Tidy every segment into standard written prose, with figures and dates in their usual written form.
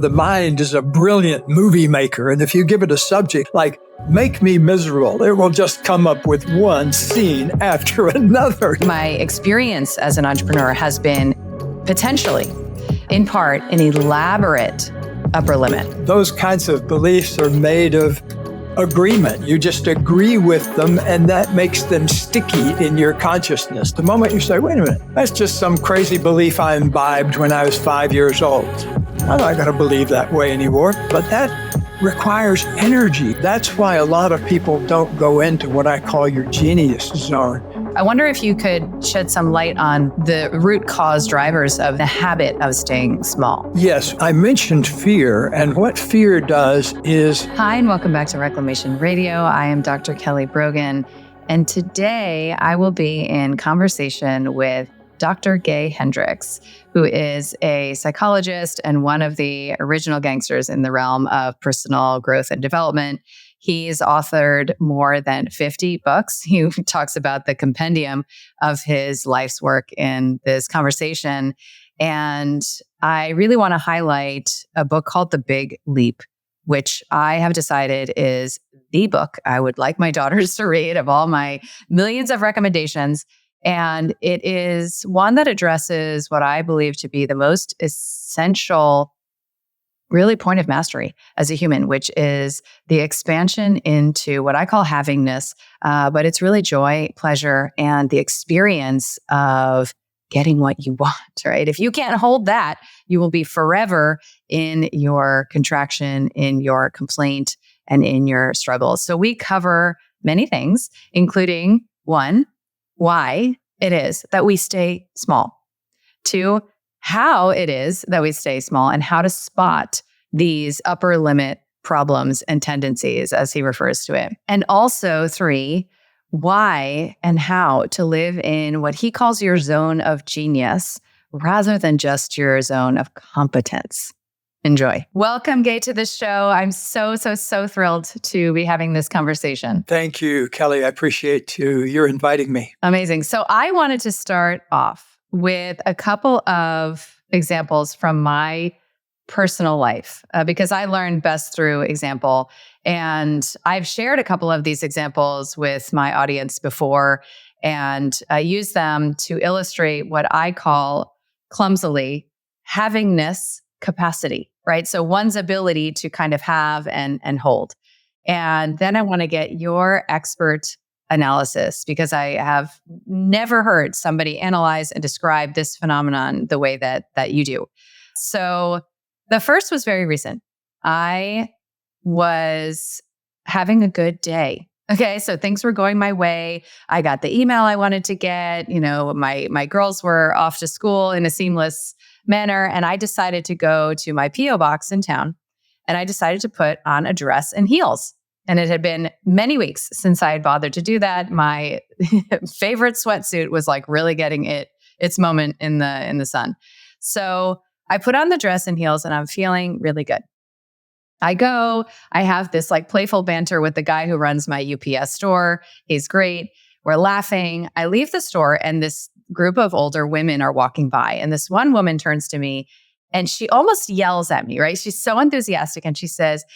The mind is a brilliant movie maker, and if you give it a subject like, make me miserable, it will just come up with one scene after another. My experience as an entrepreneur has been potentially, in part, an elaborate upper limit. Those kinds of beliefs are made of agreement. You just agree with them, and that makes them sticky in your consciousness. The moment you say, wait a minute, that's just some crazy belief I imbibed when I was 5 years old. I'm not going to believe that way anymore. But that requires energy. That's why a lot of people don't go into what I call your genius zone. I wonder if you could shed some light on the root cause drivers of the habit of staying small. Yes, I mentioned fear, and what fear does is... Hi, and welcome back to Reclamation Radio. I am Dr. Kelly Brogan, and today I will be in conversation with Dr. Gay Hendricks, who is a psychologist and one of the original gangsters in the realm of personal growth and development. He's authored more than 50 books. He talks about the compendium of his life's work in this conversation. And I really want to highlight a book called The Big Leap, which I have decided is the book I would like my daughters to read of all my millions of recommendations. And it is one that addresses what I believe to be the most essential really point of mastery as a human, which is the expansion into what I call havingness, but it's really joy, pleasure, and the experience of getting what you want, right? If you can't hold that, you will be forever in your contraction, in your complaint, and in your struggles. So we cover many things, including one, why it is that we stay small. Two, how it is that we stay small and how to spot these upper limit problems and tendencies, as he refers to it. And also three, why and how to live in what he calls your zone of genius rather than just your zone of competence. Enjoy. Welcome, Gay, to the show. I'm so thrilled to be having this conversation. Thank you, Kelly. I appreciate you're inviting me. Amazing. So I wanted to start off with a couple of examples from my personal life because I learned best through example. And I've shared a couple of these examples with my audience before, and I use them to illustrate what I call clumsily havingness capacity, right? So one's ability to kind of have and hold. And then I want to get your expert analysis because I have never heard somebody analyze and describe this phenomenon the way that you do. So the first was very recent. I was having a good day. Okay, so things were going my way. I got the email I wanted to get. You know, my girls were off to school in a seamless manner, and I decided to go to my P.O. box in town, and I decided to put on a dress and heels. And it had been many weeks since I had bothered to do that. My favorite sweatsuit was like really getting its moment in the sun. So I put on the dress and heels, and I'm feeling really good. I have this like playful banter with the guy who runs my UPS store. He's great. We're laughing. I leave the store, and this group of older women are walking by. And this one woman turns to me and she almost yells at me, right? She's so enthusiastic. And she says,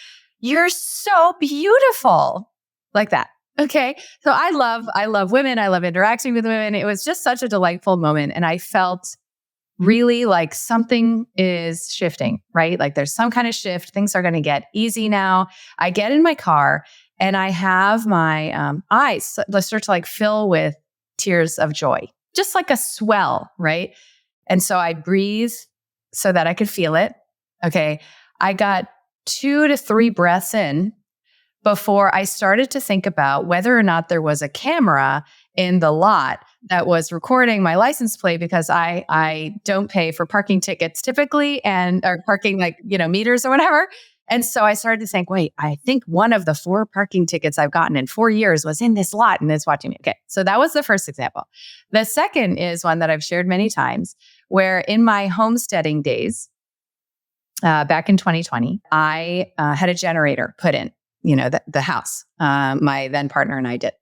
"You're so beautiful." Like that. Okay. So I love women. I love interacting with women. It was just such a delightful moment. And I felt really like something is shifting, right? Like there's some kind of shift. Things are going to get easy now. I get in my car and I have my eyes start to like fill with tears of joy, just like a swell, right? And so I breathe so that I could feel it. Okay. I got 2 to 3 breaths in before I started to think about whether or not there was a camera in the lot that was recording my license plate because I don't pay for parking tickets typically or parking meters or whatever. And so I started to think, wait, I think one of the 4 parking tickets I've gotten in 4 years was in this lot and it's watching me. Okay. So that was the first example. The second is one that I've shared many times where in my homesteading days, back in 2020, I had a generator put in, the house, my then partner and I did.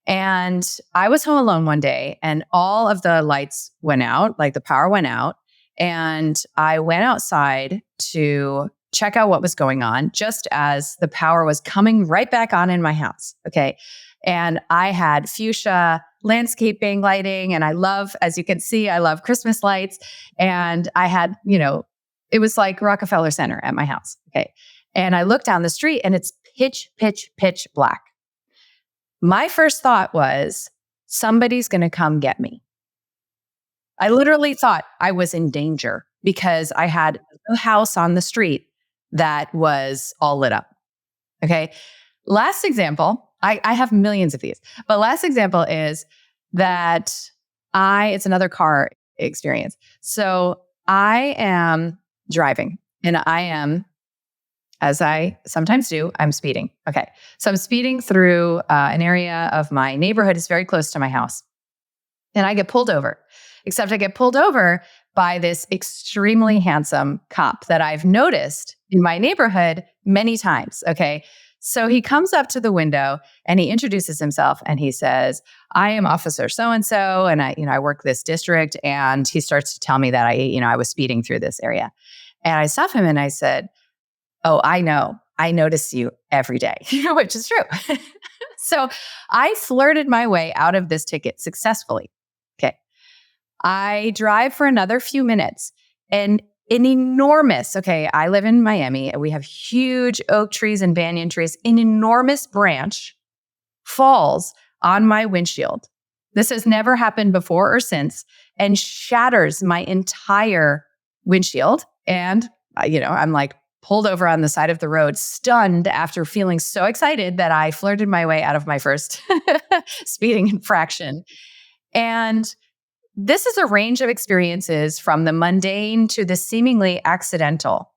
And I was home alone one day and all of the lights went out, like the power went out. And I went outside to check out what was going on just as the power was coming right back on in my house. Okay. And I had fuchsia landscaping lighting. And I love, as you can see, I love Christmas lights. And I had, it was like Rockefeller Center at my house. Okay. And I looked down the street and it's pitch black. My first thought was, somebody's going to come get me. I literally thought I was in danger because I had a house on the street that was all lit up. Okay. Last example, I have millions of these, but last example is that it's another car experience. So I am driving and I am, as I sometimes do, I'm speeding. Okay. So I'm speeding through an area of my neighborhood. It's very close to my house. And I get pulled over, except I get pulled over by this extremely handsome cop that I've noticed in my neighborhood many times. Okay. So he comes up to the window and he introduces himself and he says, I am Officer so-and-so. And I work this district. And he starts to tell me that I was speeding through this area. And I stopped him and I said, oh, I know. I notice you every day, which is true. So I flirted my way out of this ticket successfully. Okay. I drive for another few minutes and I live in Miami and we have huge oak trees and banyan trees. An enormous branch falls on my windshield. This has never happened before or since and shatters my entire windshield. And, I'm like pulled over on the side of the road, stunned after feeling so excited that I flirted my way out of my first speeding infraction. And this is a range of experiences from the mundane to the seemingly accidental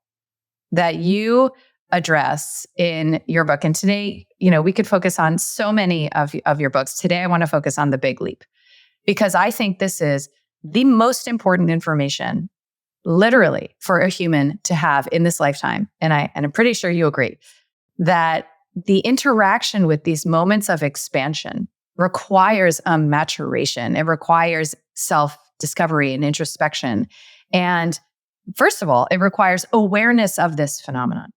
that you address in your book. And today, we could focus on so many of your books. Today, I want to focus on The Big Leap because I think this is the most important information, literally, for a human to have in this lifetime. And I'm pretty sure you agree that the interaction with these moments of expansion requires a maturation. It requires self-discovery and introspection. And first of all, it requires awareness of this phenomenon.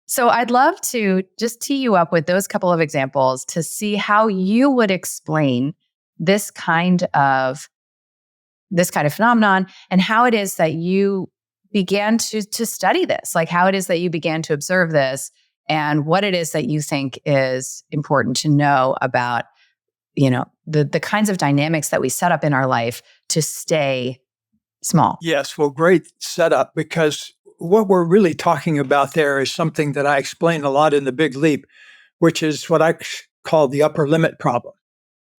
So I'd love to just tee you up with those couple of examples to see how you would explain this kind of phenomenon and how it is that you began to study this, like how it is that you began to observe this and what it is that you think is important to know about the kinds of dynamics that we set up in our life to stay small. Yes, well, great setup, because what we're really talking about there is something that I explain a lot in The Big Leap, which is what I call the upper limit problem,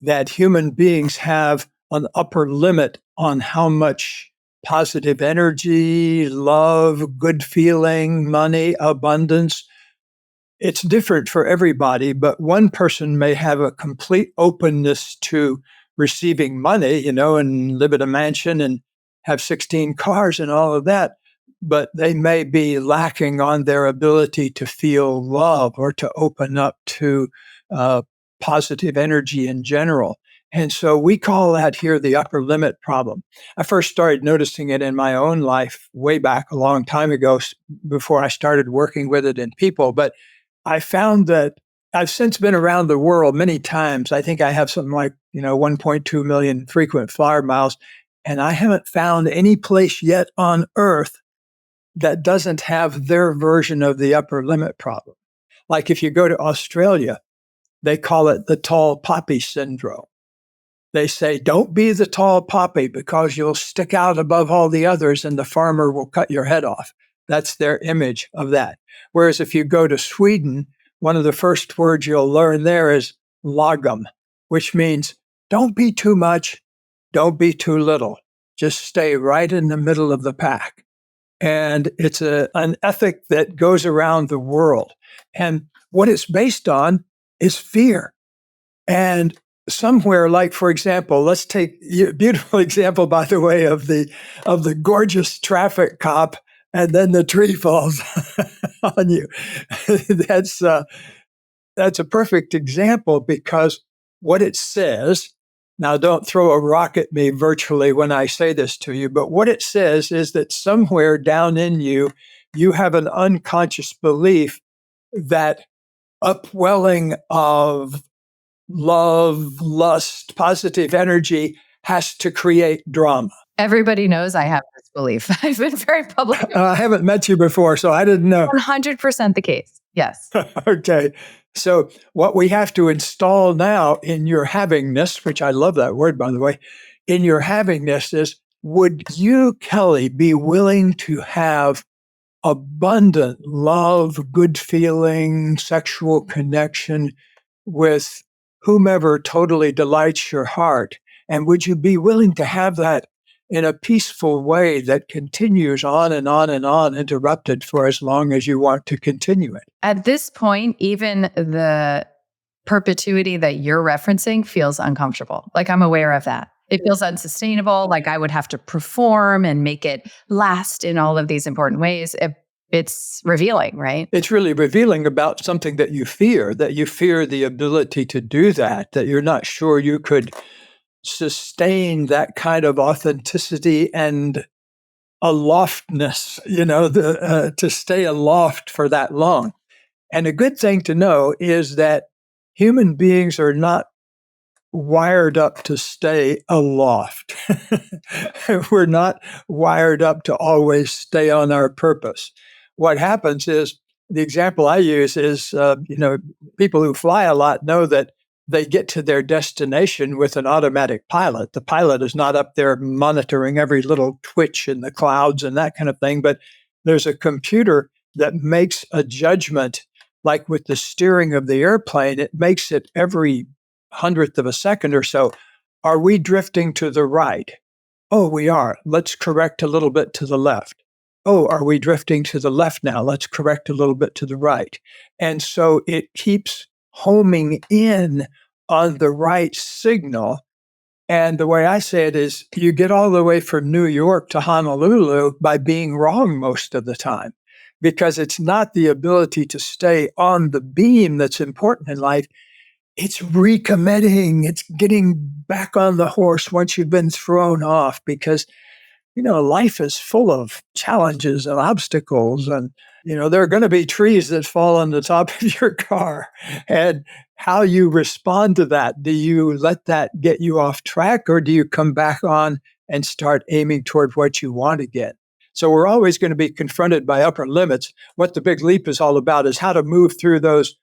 that human beings have an upper limit on how much positive energy, love, good feeling, money, abundance. It's different for everybody, but one person may have a complete openness to receiving money, and live at a mansion and have 16 cars and all of that, but they may be lacking on their ability to feel love or to open up to positive energy in general. And so we call that here the upper limit problem. I first started noticing it in my own life way back a long time ago before I started working with it in people, but I found that I've since been around the world many times. I think I have something like, 1.2 million frequent flyer miles, and I haven't found any place yet on Earth that doesn't have their version of the upper limit problem. Like if you go to Australia, they call it the tall poppy syndrome. They say, don't be the tall poppy because you'll stick out above all the others and the farmer will cut your head off. That's their image of that. Whereas if you go to Sweden, one of the first words you'll learn there is lagom, which means don't be too much, don't be too little. Just stay right in the middle of the pack. And it's an ethic that goes around the world. And what it's based on is fear. And somewhere, like, for example, let's take a beautiful example, by the way, of the gorgeous traffic cop, and then the tree falls on you. That's a perfect example, because what it says, now don't throw a rock at me virtually when I say this to you, but what it says is that somewhere down in you, you have an unconscious belief that upwelling of love, lust, positive energy has to create drama. Everybody knows I have this belief. I've been very public. I haven't met you before, so I didn't know. 100% the case. Yes. Okay. So what we have to install now in your havingness, which I love that word, by the way, in your havingness is, would you, Kelly, be willing to have abundant love, good feeling, sexual connection with whomever totally delights your heart? And would you be willing to have that in a peaceful way that continues on and on and on, interrupted for as long as you want to continue it? At this point, even the perpetuity that you're referencing feels uncomfortable. Like, I'm aware of that. It feels unsustainable. Like I would have to perform and make it last in all of these important ways. It's revealing, right? It's really revealing about something that you fear the ability to do that you're not sure you could sustain that kind of authenticity and aloftness, to stay aloft for that long. And a good thing to know is that human beings are not wired up to stay aloft. We're not wired up to always stay on our purpose. What happens is, the example I use is, people who fly a lot know that they get to their destination with an automatic pilot. The pilot is not up there monitoring every little twitch in the clouds and that kind of thing, but there's a computer that makes a judgment, like with the steering of the airplane. It makes it every hundredth of a second or so. Are we drifting to the right? Oh, we are. Let's correct a little bit to the left. Oh, are we drifting to the left now? Let's correct a little bit to the right. And so it keeps homing in on the right signal. And the way I say it is, you get all the way from New York to Honolulu by being wrong most of the time, because it's not the ability to stay on the beam that's important in life. It's recommitting. It's getting back on the horse once you've been thrown off, because life is full of challenges and obstacles, and there are going to be trees that fall on the top of your car. And how you respond to that, do you let that get you off track, or do you come back on and start aiming toward what you want again? So we're always going to be confronted by upper limits. What the big leap is all about is how to move through those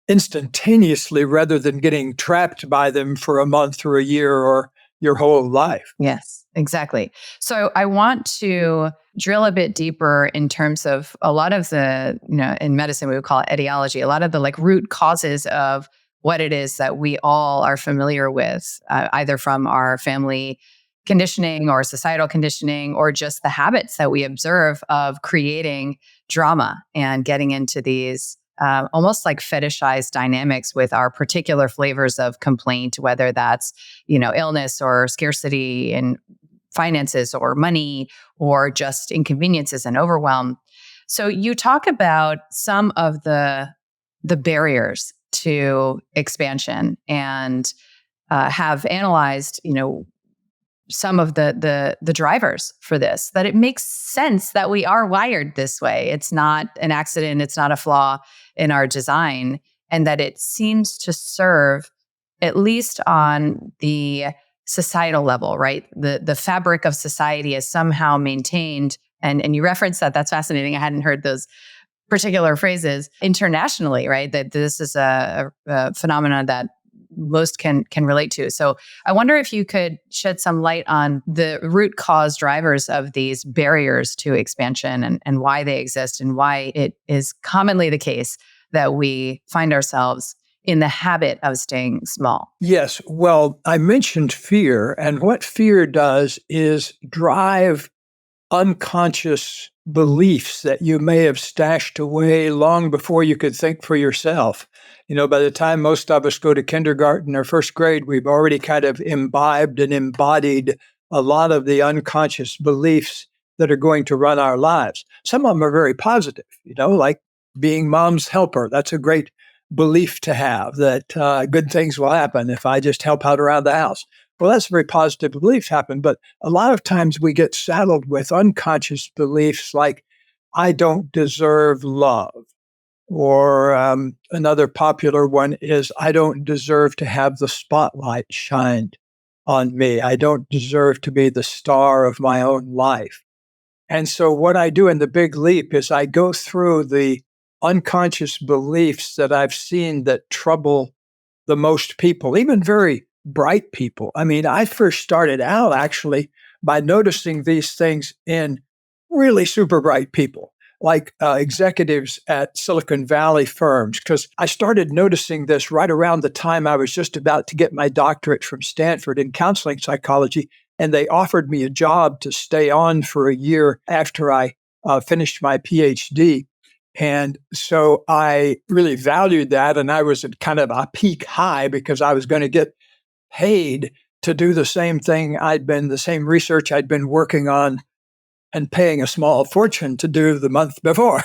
instantaneously, rather than getting trapped by them for a month or a year or your whole life. Yes, exactly. So I want to drill a bit deeper in terms of a lot of the, in medicine, we would call it etiology, a lot of the root causes of what it is that we all are familiar with, either from our family conditioning or societal conditioning, or just the habits that we observe of creating drama and getting into these almost like fetishized dynamics with our particular flavors of complaint, whether that's, illness or scarcity in finances or money, or just inconveniences and overwhelm. So you talk about some of the barriers to expansion, and have analyzed, some of the drivers for this, that it makes sense that we are wired this way. It's not an accident. It's not a flaw in our design, and that it seems to serve, at least on the societal level, right? The fabric of society is somehow maintained. And you referenced that. That's fascinating. I hadn't heard those particular phrases internationally, right? That this is a phenomenon that most can relate to. So I wonder if you could shed some light on the root cause drivers of these barriers to expansion, and why they exist, and why it is commonly the case that we find ourselves in the habit of staying small. Yes. Well, I mentioned fear, and what fear does is drive unconscious beliefs that you may have stashed away long before you could think for yourself. By the time most of us go to kindergarten or first grade, we've already kind of imbibed and embodied a lot of the unconscious beliefs that are going to run our lives. Some of them are very positive, like being mom's helper. That's a great belief to have, that good things will happen if I just help out around the house. Well, that's a very positive belief happen, but a lot of times we get saddled with unconscious beliefs like, I don't deserve love. Or another popular one is, I don't deserve to have the spotlight shined on me. I don't deserve to be the star of my own life. And so what I do in the big leap is I go through the unconscious beliefs that I've seen that trouble the most people, even very bright people. I mean, I first started out actually by noticing these things in really super bright people, like executives at Silicon Valley firms, because I started noticing this right around the time I was just about to get my doctorate from Stanford in counseling psychology. And they offered me a job to stay on for a year after I finished my Ph.D. And so I really valued that. And I was at kind of a peak high because I was going to get paid to do the same the same research I'd been working on and paying a small fortune to do the month before,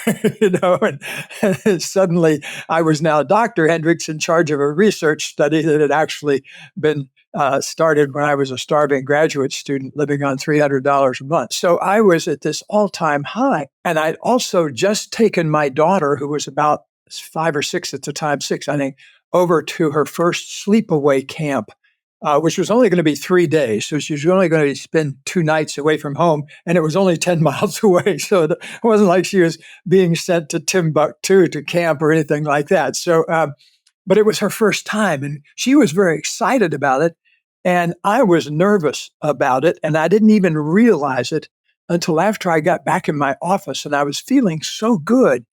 and suddenly I was now Dr. Hendricks in charge of a research study that had actually been started when I was a starving graduate student living on $300 a month. So I was at this all-time high. And I'd also just taken my daughter, who was about 5 or 6 at the time, 6, I think, over to her first sleepaway camp, which was only going to be 3 days. So she was only going to spend 2 nights away from home, and it was only 10 miles away. So it wasn't like she was being sent to Timbuktu to camp or anything like that. So, but it was her first time, and she was very excited about it. And I was nervous about it, and I didn't even realize it until after I got back in my office, and I was feeling so good.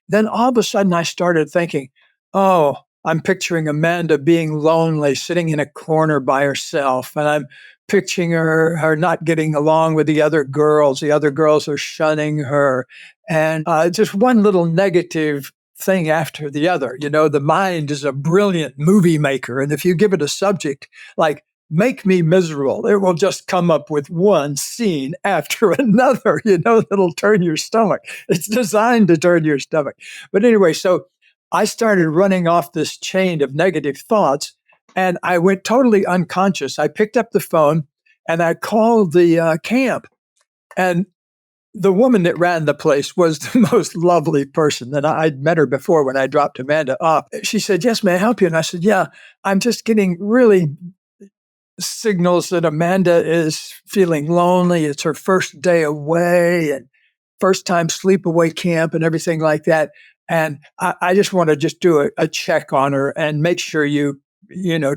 Then all of a sudden I started thinking, oh, I'm picturing Amanda being lonely, sitting in a corner by herself. And I'm picturing her not getting along with the other girls. The other girls are shunning her. And just one little negative thing after the other. The mind is a brilliant movie maker. And if you give it a subject like, make me miserable, it will just come up with one scene after another, that'll turn your stomach. It's designed to turn your stomach. But anyway, so I started running off this chain of negative thoughts, and I went totally unconscious. I picked up the phone and I called the camp, and the woman that ran the place was the most lovely person. And I'd met her before when I dropped Amanda off. She said, yes, may I help you? And I said, yeah, I'm just getting really signals that Amanda is feeling lonely. It's her first day away and first time sleepaway camp and everything like that. And I just want to just do a check on her and make sure you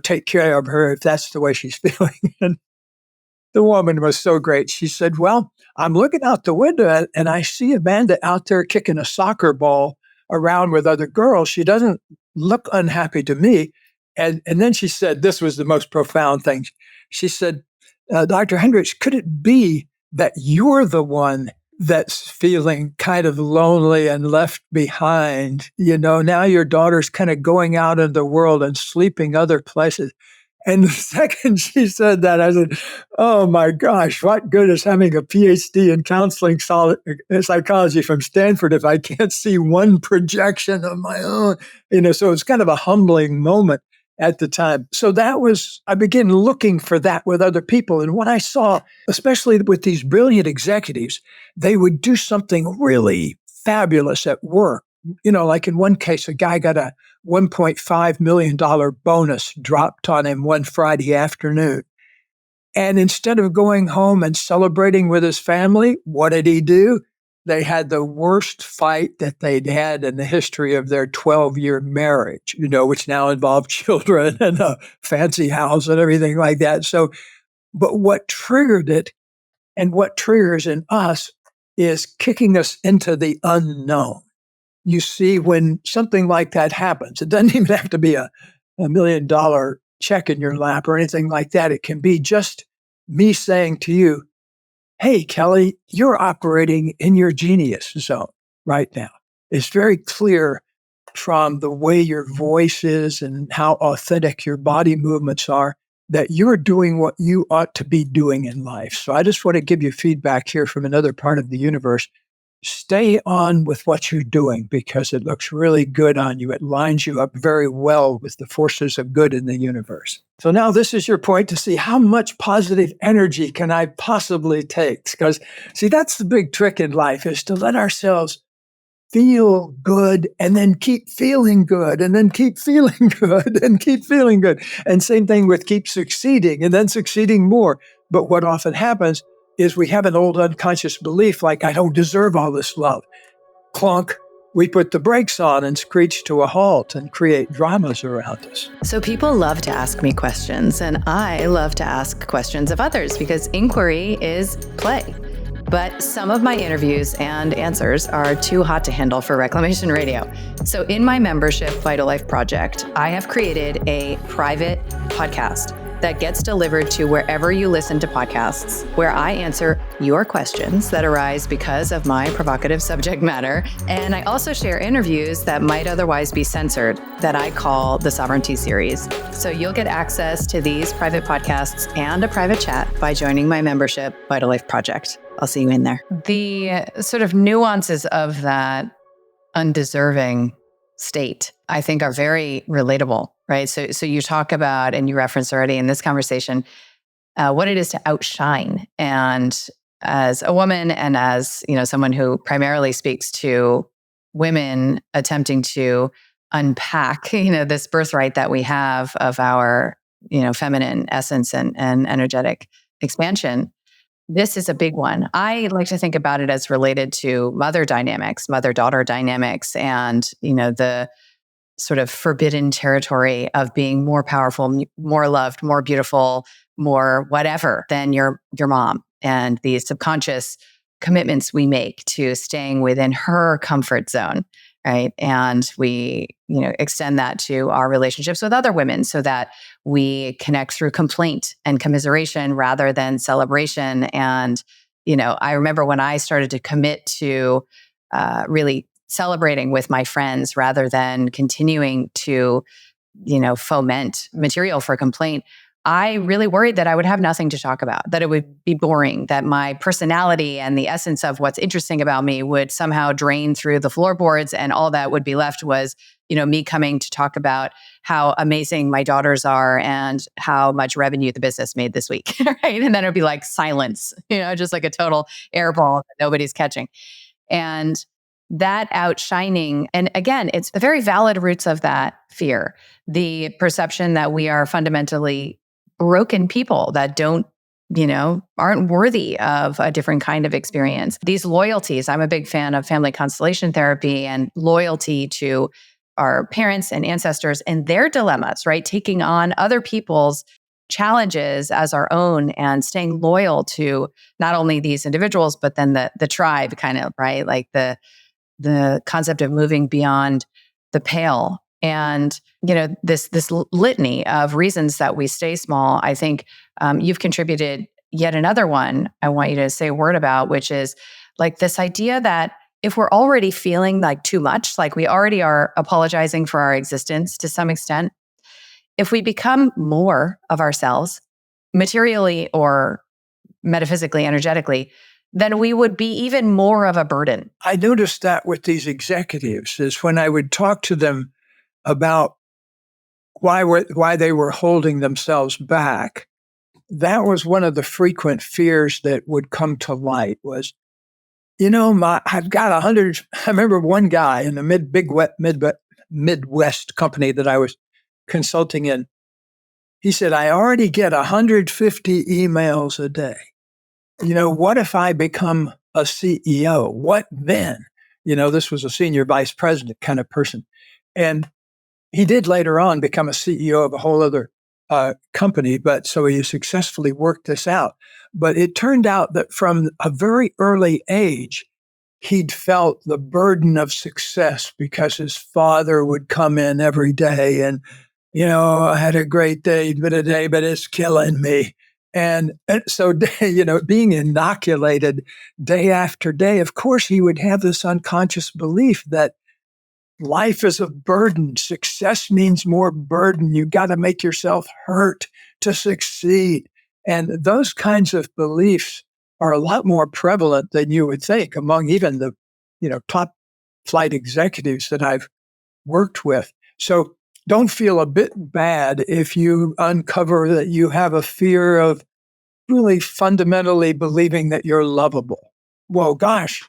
take care of her if that's the way she's feeling. And the woman was so great. She said, well, I'm looking out the window and I see Amanda out there kicking a soccer ball around with other girls. She doesn't look unhappy to me. And then she said, this was the most profound thing. She said, Dr. Hendricks, could it be that you're the one that's feeling kind of lonely and left behind? Now your daughter's kind of going out in the world and sleeping other places. And the second she said that, I said, oh my gosh, what good is having a PhD in counseling psychology from Stanford if I can't see one projection of my own? So it's kind of a humbling moment at the time. So I began looking for that with other people. And what I saw, especially with these brilliant executives, they would do something really fabulous at work. Like in one case, a guy got a $1.5 million bonus dropped on him one Friday afternoon. And instead of going home and celebrating with his family, what did he do? They had the worst fight that they'd had in the history of their 12-year marriage, which now involved children and a fancy house and everything like that. So, but what triggered it and what triggers in us is kicking us into the unknown. You see, when something like that happens, it doesn't even have to be a $1 million check in your lap or anything like that. It can be just me saying to you, hey, Kelly, you're operating in your genius zone right now. It's very clear from the way your voice is and how authentic your body movements are that you're doing what you ought to be doing in life. So I just want to give you feedback here from another part of the universe. Stay on with what you're doing because it looks really good on you. It lines you up very well with the forces of good in the universe. So now this is your point to see how much positive energy can I possibly take? Because see, that's the big trick in life is to let ourselves feel good and then keep feeling good and then keep feeling good and keep feeling good. And same thing with keep succeeding and then succeeding more. But what often happens is we have an old unconscious belief like, I don't deserve all this love. Clunk. We put the brakes on and screech to a halt and create dramas around us. So people love to ask me questions, and I love to ask questions of others because inquiry is play. But some of my interviews and answers are too hot to handle for Reclamation Radio. So in my membership Vital Life Project, I have created a private podcast that gets delivered to wherever you listen to podcasts, where I answer your questions that arise because of my provocative subject matter. And I also share interviews that might otherwise be censored that I call the Sovereignty Series. So you'll get access to these private podcasts and a private chat by joining my membership Vital Life Project. I'll see you in there. The sort of nuances of that undeserving state, I think, are very relatable, right? So you talk about, and you referenced already in this conversation, what it is to outshine. And as a woman and as, someone who primarily speaks to women attempting to unpack, this birthright that we have of our, feminine essence and energetic expansion, this is a big one. I like to think about it as related to mother dynamics, mother-daughter dynamics, and, the sort of forbidden territory of being more powerful, more loved, more beautiful, more whatever than your mom, and the subconscious commitments we make to staying within her comfort zone, right? And we, extend that to our relationships with other women so that we connect through complaint and commiseration rather than celebration. And, I remember when I started to commit to really celebrating with my friends rather than continuing to, foment material for complaint, I really worried that I would have nothing to talk about, that it would be boring, that my personality and the essence of what's interesting about me would somehow drain through the floorboards, and all that would be left was, me coming to talk about how amazing my daughters are and how much revenue the business made this week, right? And then it'd be like silence, just like a total air ball that nobody's catching. And that outshining, and again, it's the very valid roots of that fear, the perception that we are fundamentally broken people that don't, aren't worthy of a different kind of experience. These loyalties, I'm a big fan of family constellation therapy and loyalty to our parents and ancestors and their dilemmas, right? Taking on other people's challenges as our own and staying loyal to not only these individuals, but then the tribe kind of, right? Like the concept of moving beyond the pale. And, this litany of reasons that we stay small, I think you've contributed yet another one I want you to say a word about, which is like this idea that if we're already feeling like too much, like we already are apologizing for our existence to some extent, if we become more of ourselves, materially or metaphysically, energetically, then we would be even more of a burden. I noticed that with these executives is when I would talk to them about why they were holding themselves back, that was one of the frequent fears that would come to light was, I've got 100. I remember one guy in the Midwest company that I was consulting in. He said, I already get 150 emails a day. What if I become a CEO? What then? This was a senior vice president kind of person. And he did later on become a CEO of a whole other company, but so he successfully worked this out. But it turned out that from a very early age, he'd felt the burden of success because his father would come in every day and, I had a great day, but it's killing me. And so, being inoculated day after day, of course, he would have this unconscious belief that life is a burden. Success means more burden. You got to make yourself hurt to succeed. And those kinds of beliefs are a lot more prevalent than you would think among even the, top flight executives that I've worked with. So don't feel a bit bad if you uncover that you have a fear of really fundamentally believing that you're lovable. Well, gosh,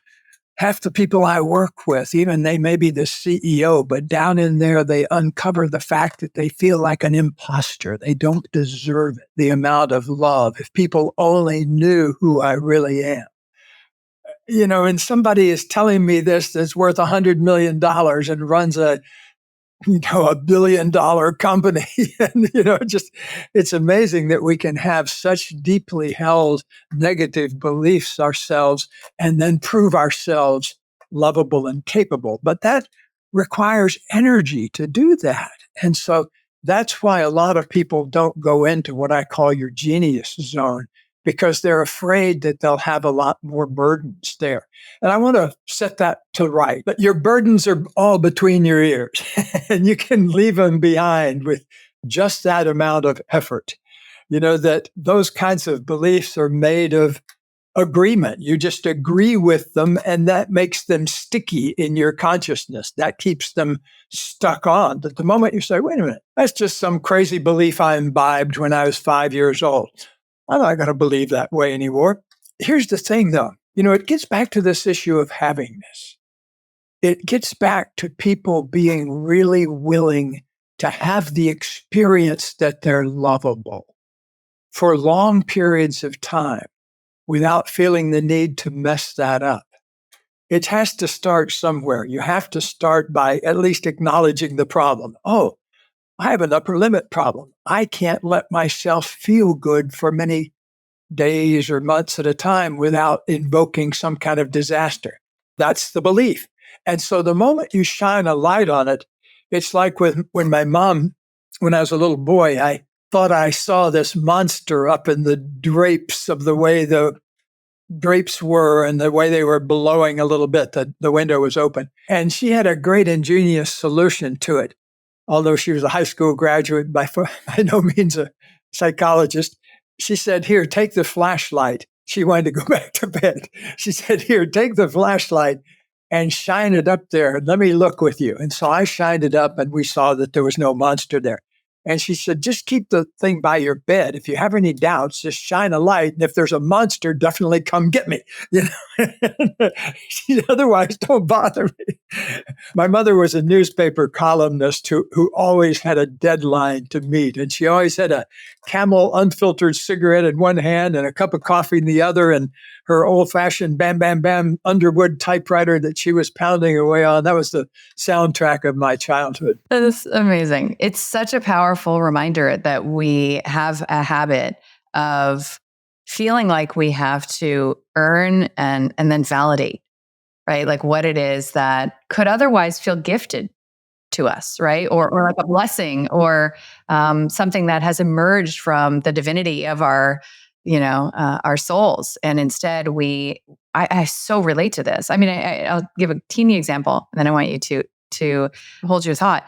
Half the people I work with, even they may be the CEO, but down in there, they uncover the fact that they feel like an imposter. They don't deserve it, the amount of love. If people only knew who I really am. And somebody is telling me this that's worth $100 million and runs a $1 billion company. And, it's amazing that we can have such deeply held negative beliefs ourselves and then prove ourselves lovable and capable. But that requires energy to do that. And so that's why a lot of people don't go into what I call your genius zone, because they're afraid that they'll have a lot more burdens there. And I want to set that to right. But your burdens are all between your ears, and you can leave them behind with just that amount of effort. That those kinds of beliefs are made of agreement. You just agree with them, and that makes them sticky in your consciousness. That keeps them stuck on. But the moment you say, wait a minute, that's just some crazy belief I imbibed when I was 5 years old. I'm not going to believe that way anymore. Here's the thing, though. It gets back to this issue of havingness. It gets back to people being really willing to have the experience that they're lovable for long periods of time without feeling the need to mess that up. It has to start somewhere. You have to start by at least acknowledging the problem. Oh, I have an upper limit problem. I can't let myself feel good for many days or months at a time without invoking some kind of disaster. That's the belief. And so the moment you shine a light on it, it's like when my mom, when I was a little boy, I thought I saw this monster up in the drapes of the way the drapes were and the way they were blowing a little bit. The window was open. And she had a great ingenious solution to it. Although she was a high school graduate, by no means a psychologist, she said, here, take the flashlight. She wanted to go back to bed. She said, here, take the flashlight and shine it up there. Let me look with you. And so I shined it up, and we saw that there was no monster there. And she said, just keep the thing by your bed. If you have any doubts, just shine a light. And if there's a monster, definitely come get me. Otherwise, don't bother me. My mother was a newspaper columnist who always had a deadline to meet. And she always had a Camel unfiltered cigarette in one hand and a cup of coffee in the other, and her old-fashioned bam, bam, bam Underwood typewriter that she was pounding away on. That was the soundtrack of my childhood. That is amazing. It's such a powerful reminder that we have a habit of feeling like we have to earn and then validate, right? Like what it is that could otherwise feel gifted to us, right? Or like a blessing, or something that has emerged from the divinity of our souls. And instead I so relate to this. I mean, I'll give a teeny example, and then I want you to hold your thought.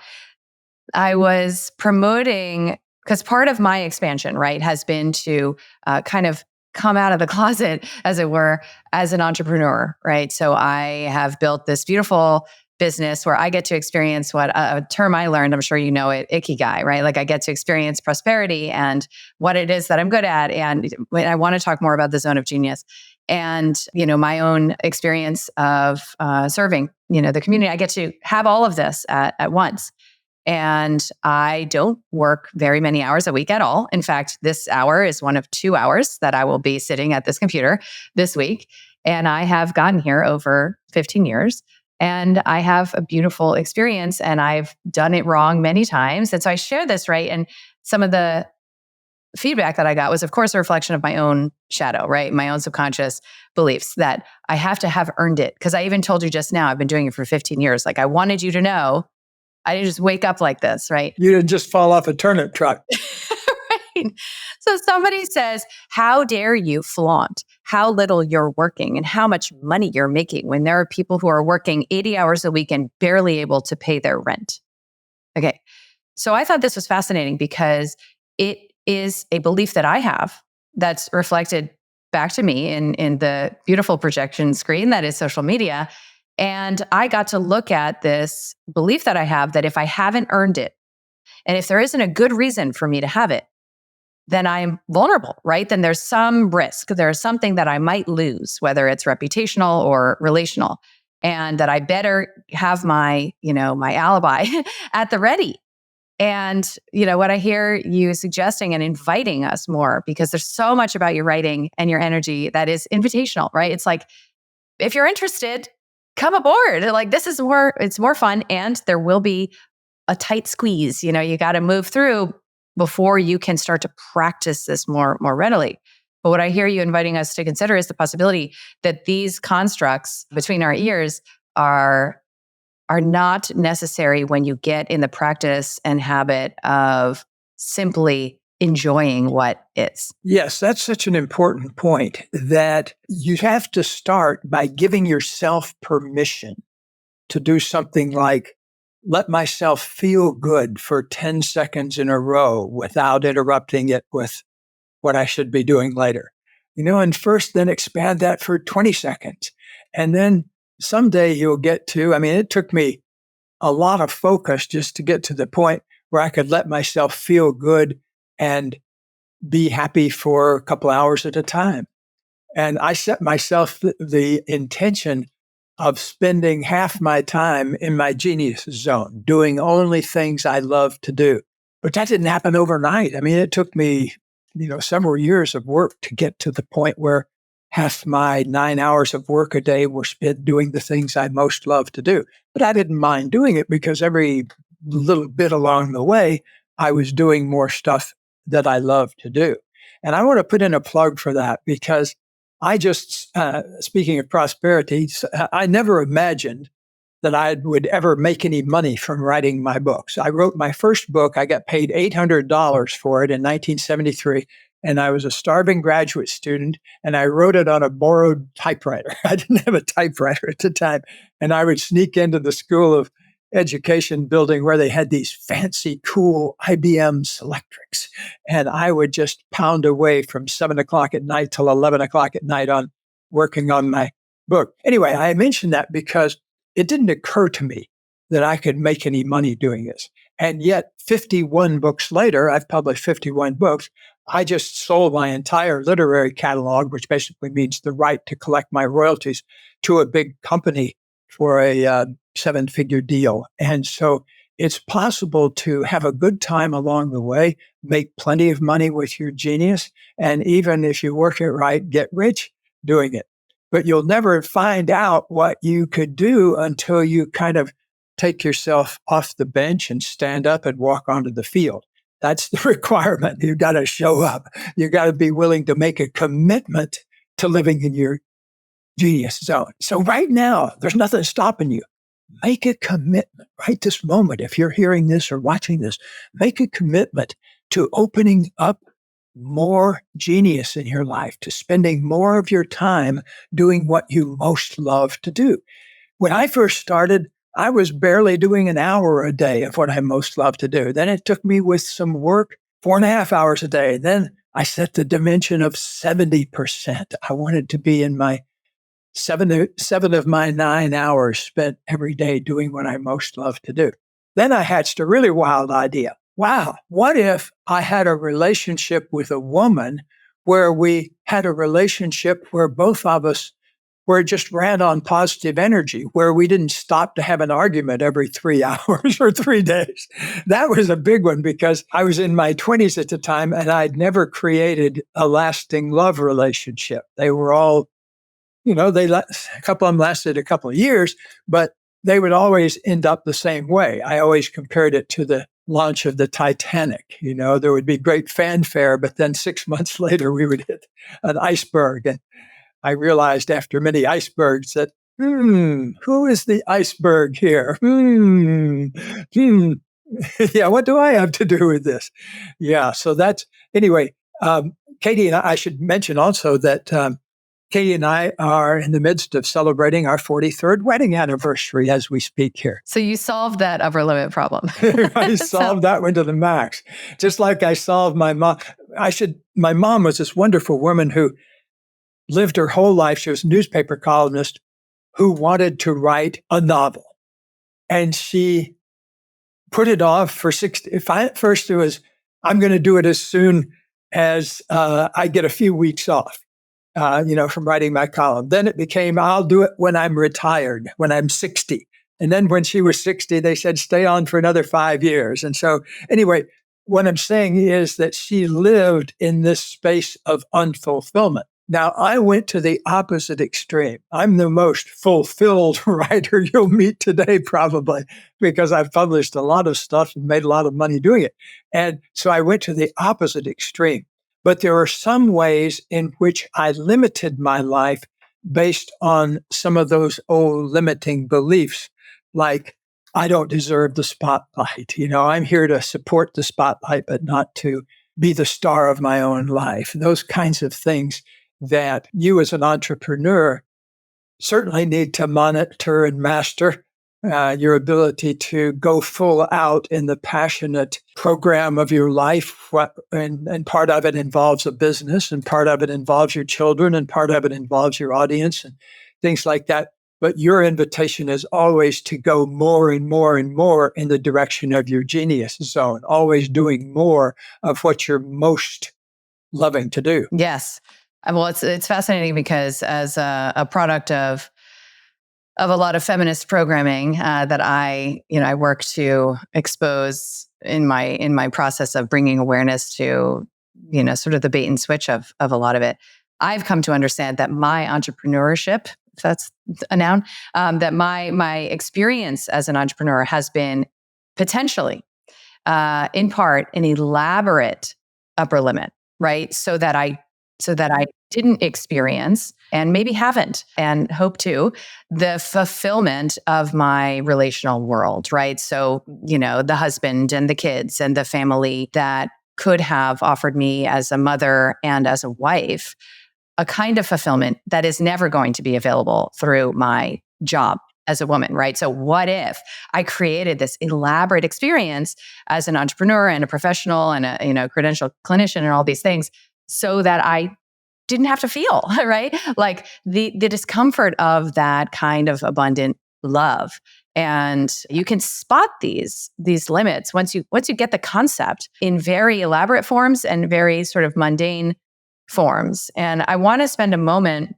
I was promoting, because part of my expansion, right, has been to kind of come out of the closet, as it were, as an entrepreneur, right? So I have built this beautiful business where I get to experience what a term I learned, I'm sure you know it, ikigai, right? Like I get to experience prosperity and what it is that I'm good at. And I want to talk more about the zone of genius and, my own experience of serving, the community. I get to have all of this at once. And I don't work very many hours a week at all. In fact, this hour is one of 2 hours that I will be sitting at this computer this week. And I have gotten here over 15 years. And I have a beautiful experience, and I've done it wrong many times. And so I share this, right? And some of the feedback that I got was, of course, a reflection of my own shadow, right? My own subconscious beliefs that I have to have earned it. Because I even told you just now, I've been doing it for 15 years. Like I wanted you to know, I didn't just wake up like this, right? You didn't just fall off a turnip truck. Right. So somebody says, how dare you flaunt how little you're working and how much money you're making when there are people who are working 80 hours a week and barely able to pay their rent? Okay. So I thought this was fascinating because it is a belief that I have that's reflected back to me in the beautiful projection screen that is social media. And I got to look at this belief that I have that if I haven't earned it, and if there isn't a good reason for me to have it, then I'm vulnerable, right? Then there's some risk. There's something that I might lose, whether it's reputational or relational. and that I better have my, my alibi at the ready. And, what I hear you suggesting and inviting us more, because there's so much about your writing and your energy that is invitational, right? It's like, if you're interested, come aboard. Like, it's more fun, and there will be a tight squeeze. You got to move through before you can start to practice this more readily. But what I hear you inviting us to consider is the possibility that these constructs between our ears are not necessary when you get in the practice and habit of simply enjoying what is. Yes, that's such an important point, that you have to start by giving yourself permission to do something like, let myself feel good for 10 seconds in a row without interrupting it with what I should be doing later. And first then expand that for 20 seconds. And then someday you'll get to, it took me a lot of focus just to get to the point where I could let myself feel good and be happy for a couple hours at a time. And I set myself the intention of spending half my time in my genius zone, doing only things I love to do. But that didn't happen overnight. It took me, several years of work to get to the point where half my 9 hours of work a day were spent doing the things I most love to do. But I didn't mind doing it, because every little bit along the way, I was doing more stuff that I love to do. And I want to put in a plug for that, because I just, speaking of prosperity, I never imagined that I would ever make any money from writing my books. I wrote my first book. I got paid $800 for it in 1973. And I was a starving graduate student, and I wrote it on a borrowed typewriter. I didn't have a typewriter at the time. And I would sneak into the School of Education building where they had these fancy, cool IBM Selectrics. And I would just pound away from 7 o'clock at night till 11 o'clock at night on working on my book. Anyway, I mentioned that because it didn't occur to me that I could make any money doing this. And yet 51 books later, I've published 51 books. I just sold my entire literary catalog, which basically means the right to collect my royalties, to a big company for a 7-figure deal. And so it's possible to have a good time along the way, make plenty of money with your genius, and even if you work it right, get rich doing it. But you'll never find out what you could do until you kind of take yourself off the bench and stand up and walk onto the field. That's the requirement. You've got to show up. You've got to be willing to make a commitment to living in your genius zone. So right now, there's nothing stopping you. Make a commitment right this moment. If you're hearing this or watching this, make a commitment to opening up more genius in your life, to spending more of your time doing what you most love to do. When I first started, I was barely doing an hour a day of what I most love to do. Then it took me, with some work, 4.5 hours a day. Then I set the dimension of 70%. I wanted to be in my seven of my 9 hours spent every day doing what I most love to do. Then I hatched a really wild idea. Wow, what if I had a relationship with a woman where we had a relationship where both of us where it just ran on positive energy, where we didn't stop to have an argument every 3 hours or 3 days. That was a big one, because I was in my 20s at the time, and I'd never created a lasting love relationship. They were all, a couple of them lasted a couple of years, but they would always end up the same way. I always compared it to the launch of the Titanic. There would be great fanfare, but then 6 months later, we would hit an iceberg. And I realized after many icebergs that, who is the iceberg here? Yeah, what do I have to do with this? Yeah, so that's, anyway, Katie and I should mention also that Katie and I are in the midst of celebrating our 43rd wedding anniversary as we speak here. So you solved that upper limit problem. I solved that one to the max. Just like I solved my mom. My mom was this wonderful woman who lived her whole life. She was a newspaper columnist who wanted to write a novel. And she put it off for 60. First it was, I'm going to do it as soon as I get a few weeks off. from writing my column. Then it became, I'll do it when I'm retired, when I'm 60. And then when she was 60, they said, stay on for another 5 years. And so anyway, what I'm saying is that she lived in this space of unfulfillment. Now, I went to the opposite extreme. I'm the most fulfilled writer you'll meet today, probably, because I've published a lot of stuff and made a lot of money doing it. And so I went to the opposite extreme. But there are some ways in which I limited my life based on some of those old limiting beliefs, like I don't deserve the spotlight. I'm here to support the spotlight, but not to be the star of my own life. Those kinds of things that you as an entrepreneur certainly need to monitor and master. Your ability to go full out in the passionate program of your life. And part of it involves a business, and part of it involves your children, and part of it involves your audience and things like that. But your invitation is always to go more and more and more in the direction of your genius zone, always doing more of what you're most loving to do. Yes. Well, it's fascinating because as a product of a lot of feminist programming that I work to expose in my process of bringing awareness to, sort of the bait and switch of a lot of it, I've come to understand that my entrepreneurship, if that's a noun, that my experience as an entrepreneur has been potentially, in part, an elaborate upper limit, right? So that I didn't experience, and maybe haven't, and hope to, the fulfillment of my relational world, right? So, the husband and the kids and the family that could have offered me as a mother and as a wife a kind of fulfillment that is never going to be available through my job as a woman, right? So what if I created this elaborate experience as an entrepreneur and a professional and a credentialed clinician and all these things, so that I didn't have to feel, right? Like the discomfort of that kind of abundant love. And you can spot these limits once you get the concept in very elaborate forms and very sort of mundane forms. And I want to spend a moment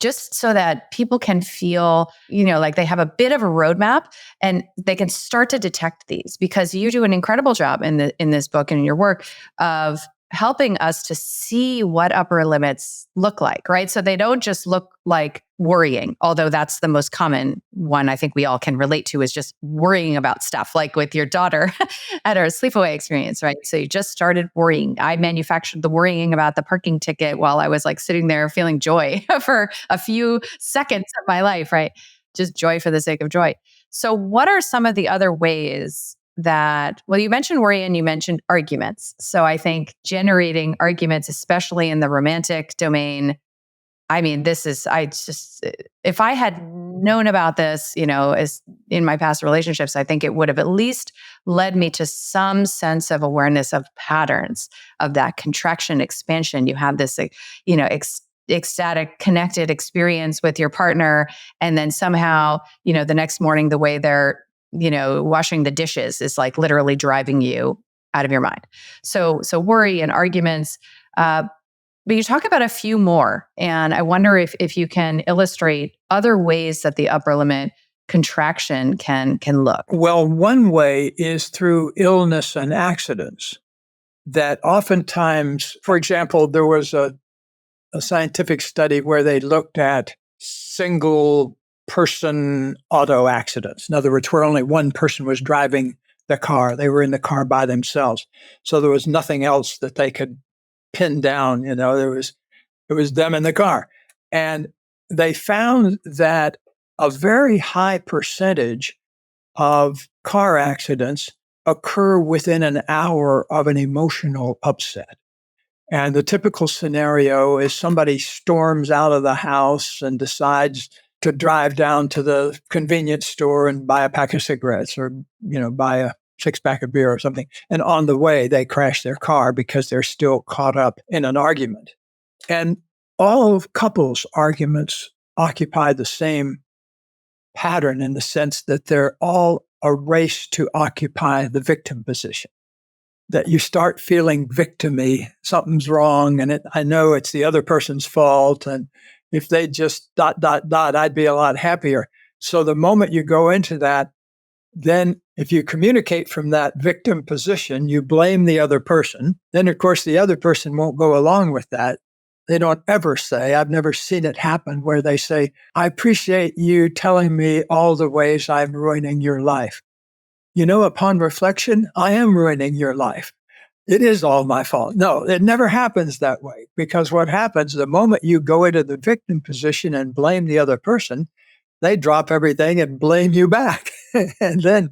just so that people can feel, like they have a bit of a roadmap and they can start to detect these, because you do an incredible job in this book and in your work of helping us to see what upper limits look like, right? So they don't just look like worrying, although that's the most common one I think we all can relate to, is just worrying about stuff, like with your daughter at our sleepaway experience, right? So you just started worrying. I manufactured the worrying about the parking ticket while I was like sitting there feeling joy for a few seconds of my life, right? Just joy for the sake of joy. So what are some of the other ways that, well, you mentioned worry and you mentioned arguments. So I think generating arguments, especially in the romantic domain, if I had known about this, as in my past relationships, I think it would have at least led me to some sense of awareness of patterns of that contraction, expansion. You have this, ecstatic, connected experience with your partner. And then somehow, the next morning, the way they're washing the dishes is like literally driving you out of your mind. So worry and arguments, but you talk about a few more. And I wonder if you can illustrate other ways that the upper limit contraction can look. Well, one way is through illness and accidents. That oftentimes, for example, there was a scientific study where they looked at single person auto accidents. In other words, where only one person was driving the car. They were in the car by themselves. So there was nothing else that they could pin down. It was them in the car. And they found that a very high percentage of car accidents occur within an hour of an emotional upset. And the typical scenario is somebody storms out of the house and decides to drive down to the convenience store and buy a pack of cigarettes or, buy a 6-pack of beer or something. And on the way, they crash their car because they're still caught up in an argument. And all of couples' arguments occupy the same pattern in the sense that they're all a race to occupy the victim position. that you start feeling victim-y. Something's wrong, and I know it's the other person's fault. And if they just ... I'd be a lot happier. So the moment you go into that, then if you communicate from that victim position, you blame the other person. Then, of course, the other person won't go along with that. They don't ever say, I've never seen it happen, where they say, I appreciate you telling me all the ways I'm ruining your life. Upon reflection, I am ruining your life. It is all my fault. No, it never happens that way, because what happens the moment you go into the victim position and blame the other person, they drop everything and blame you back. And then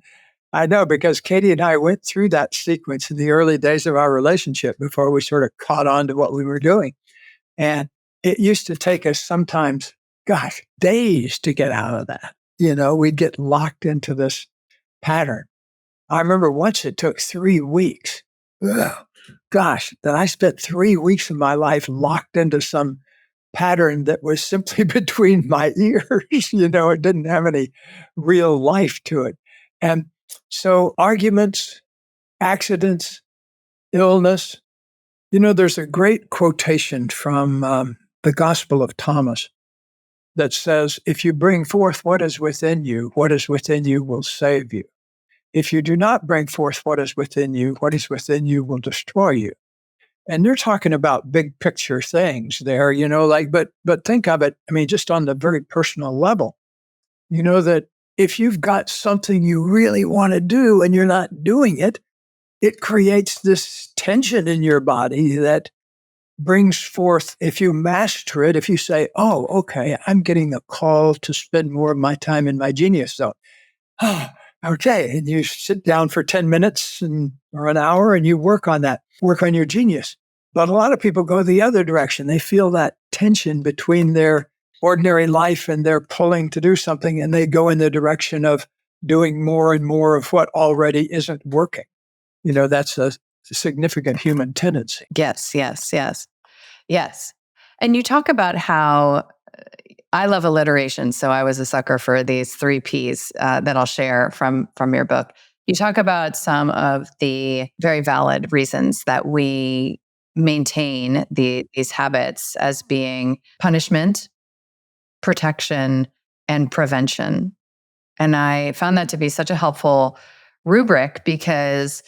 I know, because Katie and I went through that sequence in the early days of our relationship before we sort of caught on to what we were doing. And it used to take us sometimes, days to get out of that. We'd get locked into this pattern. I remember once it took 3 weeks. Ugh, that I spent 3 weeks of my life locked into some pattern that was simply between my ears. It didn't have any real life to it. And so arguments, accidents, illness, there's a great quotation from the Gospel of Thomas that says, if you bring forth what is within you will save you. If you do not bring forth what is within you will destroy you. And they're talking about big picture things there, but think of it, just on the very personal level, that if you've got something you really want to do and you're not doing it, it creates this tension in your body that brings forth, if you master it, if you say, oh, okay, I'm getting a call to spend more of my time in my genius zone. Okay, and you sit down for 10 minutes or an hour and you work on that, work on your genius. But a lot of people go the other direction. They feel that tension between their ordinary life and their pulling to do something, and they go in the direction of doing more and more of what already isn't working. That's a significant human tendency. Yes. And you talk about how I love alliteration, so I was a sucker for these 3 Ps that I'll share from your book. You talk about some of the very valid reasons that we maintain these habits as being punishment, protection, and prevention. And I found that to be such a helpful rubric because,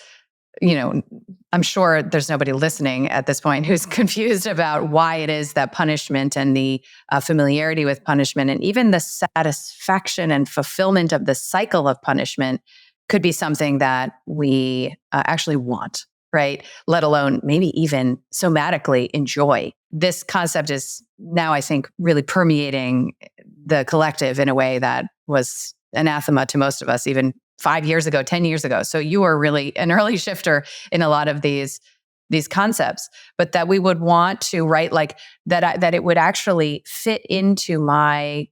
I'm sure there's nobody listening at this point who's confused about why it is that punishment and the familiarity with punishment and even the satisfaction and fulfillment of the cycle of punishment could be something that we actually want, right? Let alone maybe even somatically enjoy. This concept is now, I think, really permeating the collective in a way that was anathema to most of us even 5 years ago, 10 years ago. So you are really an early shifter in a lot of these concepts, but that we would want to write like that, that it would actually fit into my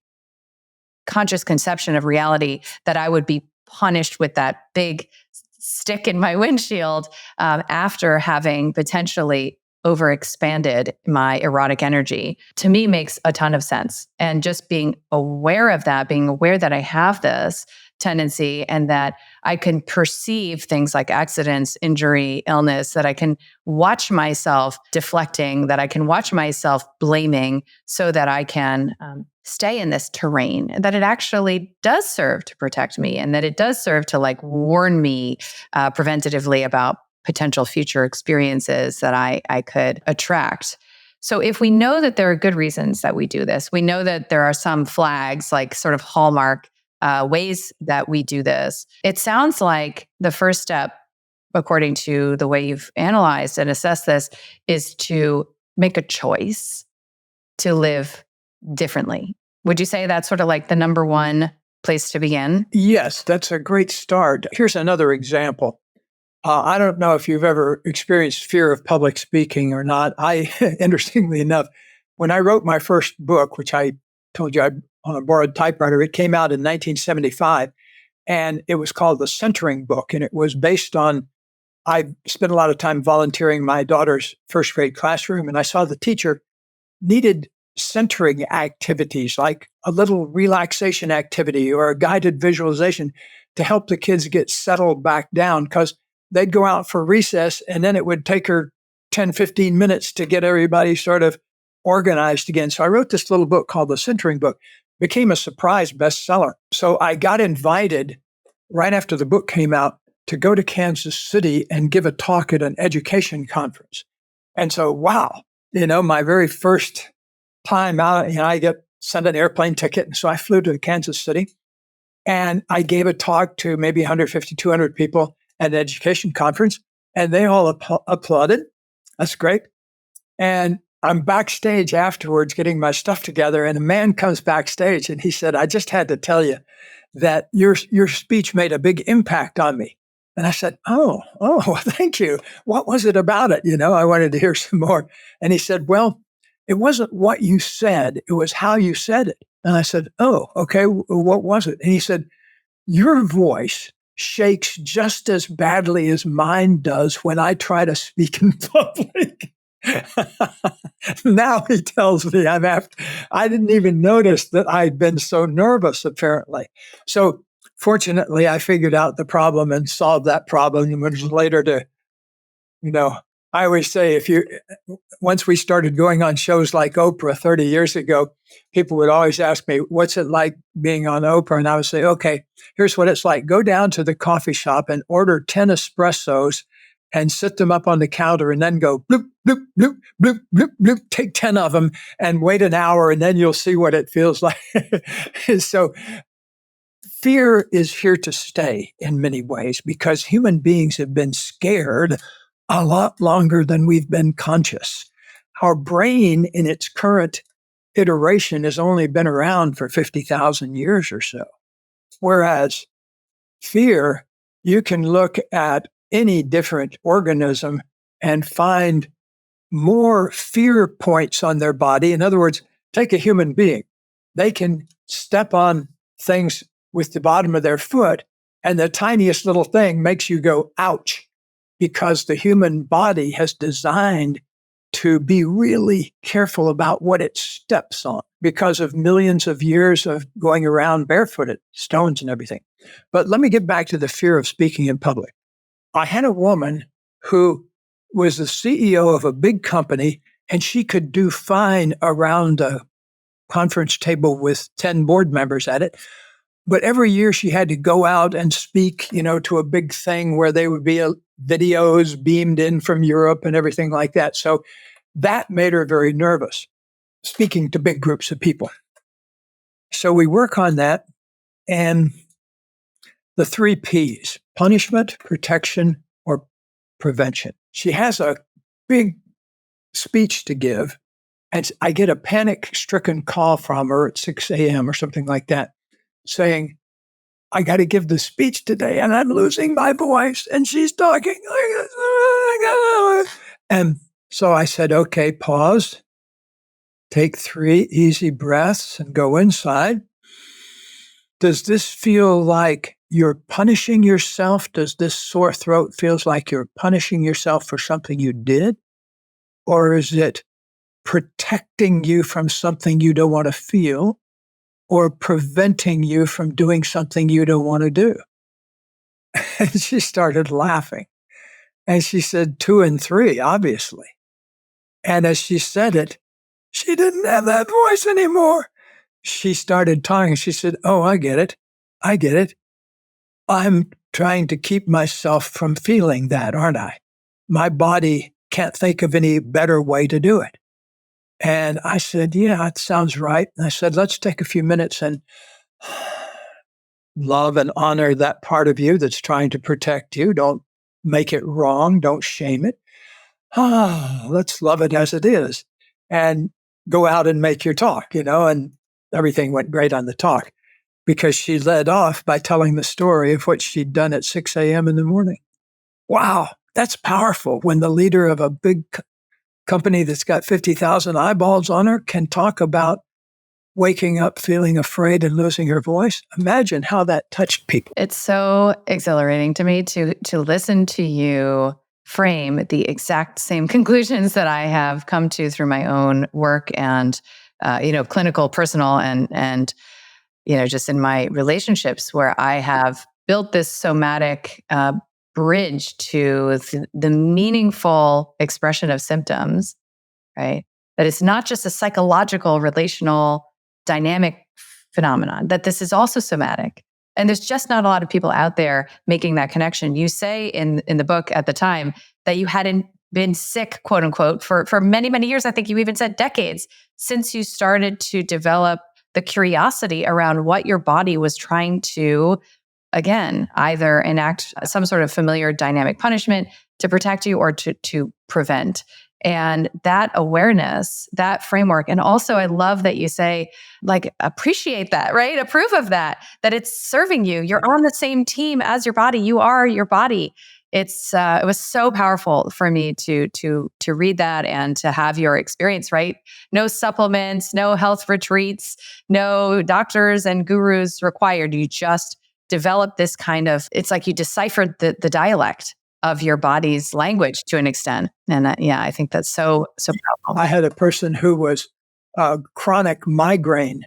conscious conception of reality, that I would be punished with that big stick in my windshield after having potentially overexpanded my erotic energy, to me makes a ton of sense. And just being aware of that, being aware that I have this tendency and that I can perceive things like accidents, injury, illness, that I can watch myself deflecting, that I can watch myself blaming so that I can stay in this terrain, that it actually does serve to protect me and that it does serve to like warn me preventatively about potential future experiences that I could attract. So if we know that there are good reasons that we do this, we know that there are some flags, like sort of hallmark ways that we do this. It sounds like the first step, according to the way you've analyzed and assessed this, is to make a choice to live differently. Would you say that's sort of like the number one place to begin? Yes, that's a great start. Here's another example. I don't know if you've ever experienced fear of public speaking or not. Interestingly enough, when I wrote my first book, which I told you I on a borrowed typewriter, it came out in 1975, and it was called The Centering Book, and it was based on, I spent a lot of time volunteering in my daughter's first grade classroom, and I saw the teacher needed centering activities, like a little relaxation activity or a guided visualization to help the kids get settled back down, because they'd go out for recess, and then it would take her 10, 15 minutes to get everybody sort of organized again. So I wrote this little book called The Centering Book, became a surprise bestseller. So I got invited right after the book came out to go to Kansas City and give a talk at an education conference. And so, wow, my very first time out, I get sent an airplane ticket. And so I flew to Kansas City and I gave a talk to maybe 150, 200 people at an education conference, and they all applauded. That's great. And I'm backstage afterwards getting my stuff together, and a man comes backstage and he said, I just had to tell you that your speech made a big impact on me. And I said, oh, thank you. What was it about it? I wanted to hear some more. And he said, well, it wasn't what you said, it was how you said it. And I said, oh, okay, what was it? And he said, your voice shakes just as badly as mine does when I try to speak in public. Now he tells me I didn't even notice that I'd been so nervous, apparently. So fortunately, I figured out the problem and solved that problem. And was later to, I always say, once we started going on shows like Oprah 30 years ago, people would always ask me, what's it like being on Oprah? And I would say, okay, here's what it's like. Go down to the coffee shop and order 10 espressos and sit them up on the counter and then go bloop, bloop, bloop, bloop, bloop, bloop, take 10 of them and wait an hour and then you'll see what it feels like. So fear is here to stay in many ways because human beings have been scared a lot longer than we've been conscious. Our brain in its current iteration has only been around for 50,000 years or so. Whereas fear, you can look at any different organism and find more fear points on their body. In other words, take a human being. They can step on things with the bottom of their foot, and the tiniest little thing makes you go, ouch, because the human body has designed to be really careful about what it steps on because of millions of years of going around barefooted, stones and everything. But let me get back to the fear of speaking in public. I had a woman who was the CEO of a big company, and she could do fine around a conference table with 10 board members at it. But every year she had to go out and speak, to a big thing where there would be videos beamed in from Europe and everything like that. So that made her very nervous, speaking to big groups of people. So we work on that. And the 3 Ps, punishment, protection, or prevention. She has a big speech to give, and I get a panic-stricken call from her at 6 a.m. or something like that, saying, I got to give the speech today, and I'm losing my voice, and she's talking. And so I said, okay, pause, take 3 easy breaths, and go inside. Does this feel like you're punishing yourself? Does this sore throat feels like you're punishing yourself for something you did? Or is it protecting you from something you don't want to feel or preventing you from doing something you don't want to do? And she started laughing. And she said 2 and 3, obviously. And as she said it, she didn't have that voice anymore. She started talking. She said, oh, I get it. I'm trying to keep myself from feeling that, aren't I? My body can't think of any better way to do it. And I said, yeah, it sounds right. And I said, let's take a few minutes and love and honor that part of you that's trying to protect you. Don't make it wrong. Don't shame it. Let's love it as it is and go out and make your talk, and everything went great on the talk because she led off by telling the story of what she'd done at 6 a.m. in the morning. Wow, that's powerful when the leader of a big company that's got 50,000 eyeballs on her can talk about waking up feeling afraid and losing her voice. Imagine how that touched people. It's so exhilarating to me to listen to you frame the exact same conclusions that I have come to through my own work and clinical, personal, and just in my relationships where I have built this somatic bridge to the meaningful expression of symptoms, right? That it's not just a psychological, relational, dynamic phenomenon, that this is also somatic. And there's just not a lot of people out there making that connection. You say in the book at the time that you hadn't been sick, quote unquote, for many, many years. I think you even said decades since you started to develop the curiosity around what your body was trying to, again, either enact some sort of familiar dynamic punishment to protect you or to prevent. And that awareness, that framework, and also I love that you say, like, appreciate that, right? Approve of that it's serving you. You're on the same team as your body. You are your body. It was so powerful for me to read that and to have your experience, right? No supplements, no health retreats, no doctors and gurus required. You just develop this kind of, it's like you deciphered the dialect of your body's language to an extent. And I think that's so powerful. I had a person who was a chronic migraine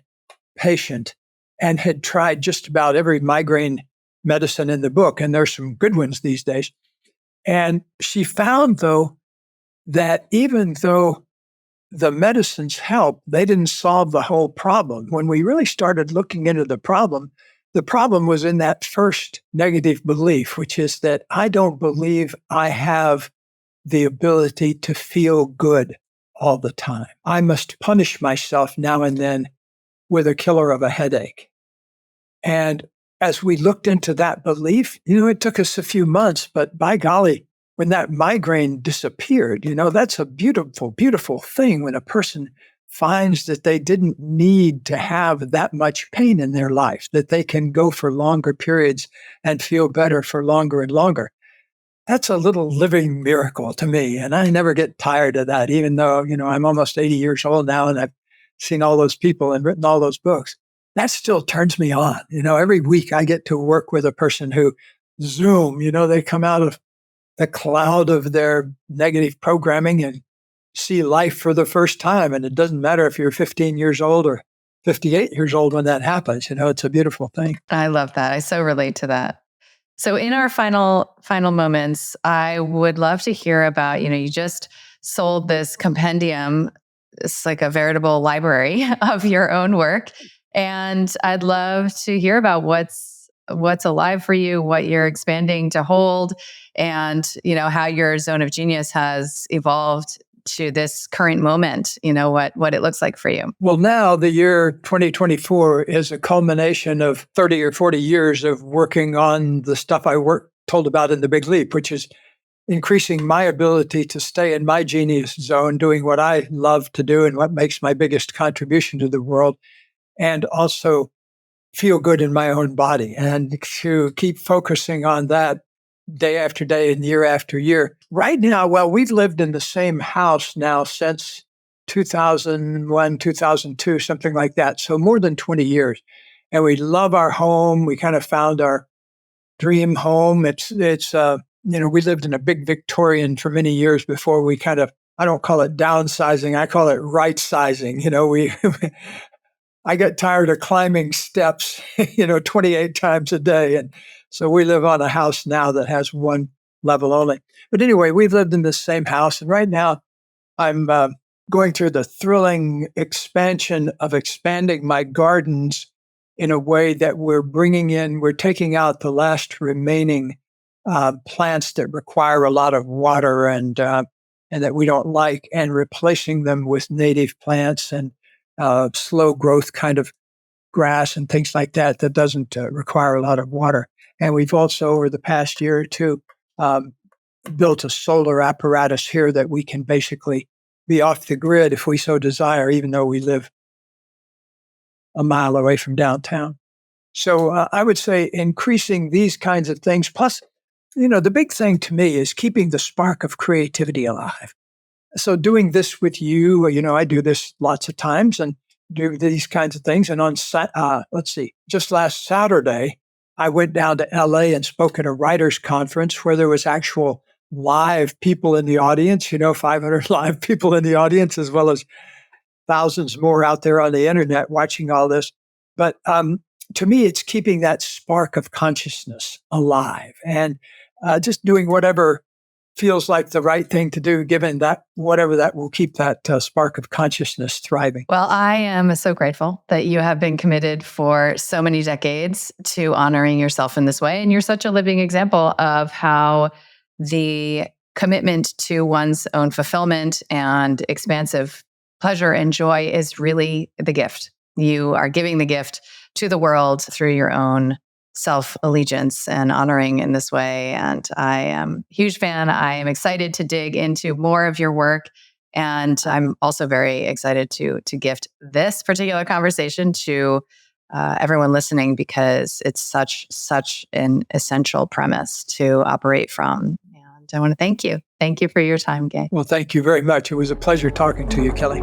patient and had tried just about every migraine medicine in the book. And there's some good ones these days. And she found, though, that even though the medicines helped, they didn't solve the whole problem. When we really started looking into the problem was in that first negative belief, which is that I don't believe I have the ability to feel good all the time. I must punish myself now and then with a killer of a headache. And as we looked into that belief, it took us a few months, but by golly, when that migraine disappeared, that's a beautiful, beautiful thing when a person finds that they didn't need to have that much pain in their life, that they can go for longer periods and feel better for longer and longer. That's a little living miracle to me. And I never get tired of that, even though, I'm almost 80 years old now and I've seen all those people and written all those books. That still turns me on. Every week I get to work with a person who Zoom, they come out of the cloud of their negative programming and see life for the first time. And it doesn't matter if you're 15 years old or 58 years old when that happens. It's a beautiful thing. I love that. I so relate to that. So in our final moments, I would love to hear about, you just sold this compendium. It's like a veritable library of your own work. And I'd love to hear about what's alive for you, what you're expanding to hold, and, how your zone of genius has evolved to this current moment, what it looks like for you. Well, now the year 2024 is a culmination of 30 or 40 years of working on the stuff I told about in The Big Leap, which is increasing my ability to stay in my genius zone, doing what I love to do and what makes my biggest contribution to the world, and also feel good in my own body, and to keep focusing on that day after day and year after year. Right now, well, we've lived in the same house now since 2001, 2002, something like that. So more than 20 years. And we love our home. We kind of found our dream home. It's we lived in a big Victorian for many years before we kind of, I don't call it downsizing, I call it right sizing. I get tired of climbing steps, 28 times a day. And so we live on a house now that has one level only. But anyway, we've lived in this same house. And right now I'm going through the thrilling expansion of expanding my gardens in a way that we're taking out the last remaining plants that require a lot of water and that we don't like, and replacing them with native plants and slow growth kind of grass and things like that doesn't require a lot of water. And we've also, over the past year or two, built a solar apparatus here that we can basically be off the grid if we so desire, even though we live a mile away from downtown. So I would say increasing these kinds of things. Plus, the big thing to me is keeping the spark of creativity alive. So doing this with you, I do this lots of times and do these kinds of things. And on, just last Saturday, I went down to LA and spoke at a writers' conference where there was actual live people in the audience, 500 live people in the audience, as well as thousands more out there on the internet watching all this. But to me, it's keeping that spark of consciousness alive. And just doing whatever feels like the right thing to do, given that whatever that will keep that spark of consciousness thriving. Well, I am so grateful that you have been committed for so many decades to honoring yourself in this way. And you're such a living example of how the commitment to one's own fulfillment and expansive pleasure and joy is really the gift. You are giving the gift to the world through your own self-allegiance and honoring in this way. And I am a huge fan. I am excited to dig into more of your work. And I'm also very excited to gift this particular conversation to everyone listening, because it's such an essential premise to operate from. And I want to thank you. Thank you for your time, Gay. Well, thank you very much. It was a pleasure talking to you, Kelly.